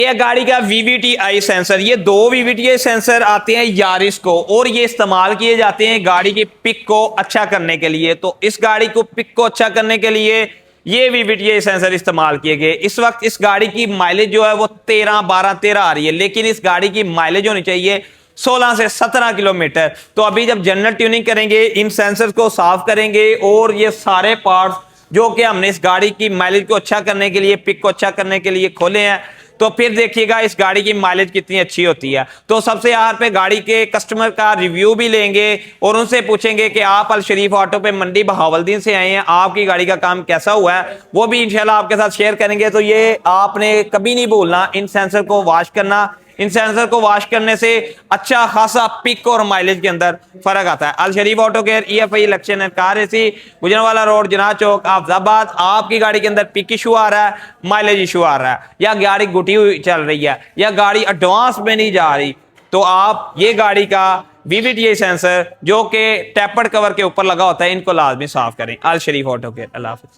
ये गाड़ी का VVTi सेंसर, ये दो VVTi सेंसर आते हैं यारिस को, और ये इस्तेमाल किए जाते हैं गाड़ी की पिक को अच्छा करने के लिए। तो इस गाड़ी को पिक को अच्छा करने के लिए ये VVTi सेंसर इस्तेमाल किए गए। इस वक्त इस गाड़ी की माइलेज जो है वो 13, 12, 13 आ रही है, लेकिन इस गाड़ी की माइलेज होनी चाहिए 16 से 17 किलोमीटर। तो अभी जब जनरल ट्यूनिंग करेंगे, इन सेंसर को साफ करेंगे और ये सारे पार्ट्स जो कि हमने इस गाड़ी की माइलेज को अच्छा करने के लिए, पिक को अच्छा करने के लिए खोले हैं, तो फिर देखिएगा इस गाड़ी की माइलेज कितनी अच्छी होती है। तो सबसे यहाँ पे गाड़ी के कस्टमर का रिव्यू भी लेंगे और उनसे पूछेंगे कि आप अल शरीफ ऑटो पे मंडी बहावलदीन से आए हैं, आपकी गाड़ी का काम कैसा हुआ है, वो भी इंशाल्लाह आपके साथ शेयर करेंगे। तो ये आपने कभी नहीं भूलना इन सेंसर को वॉश करना। इन सेंसर को वॉश करने से अच्छा खासा पिक और माइलेज के अंदर फर्क आता है। Al Sharif auto care, EFI election and car AC, Gujranwala road, जना चौक, आफताबाद। आपकी गाड़ी के अंदर पिक इशू आ रहा है, माइलेज इशू आ रहा है, या गाड़ी गुटी हुई चल रही है, या गाड़ी एडवांस में नहीं जा रही, तो आप ये गाड़ी का VVTi सेंसर जो कि टेपर्ड कवर के ऊपर लगा होता है, इनको लाजमी साफ करें। अल शरीफ ऑटो केयर। अल्लाह हाफिज।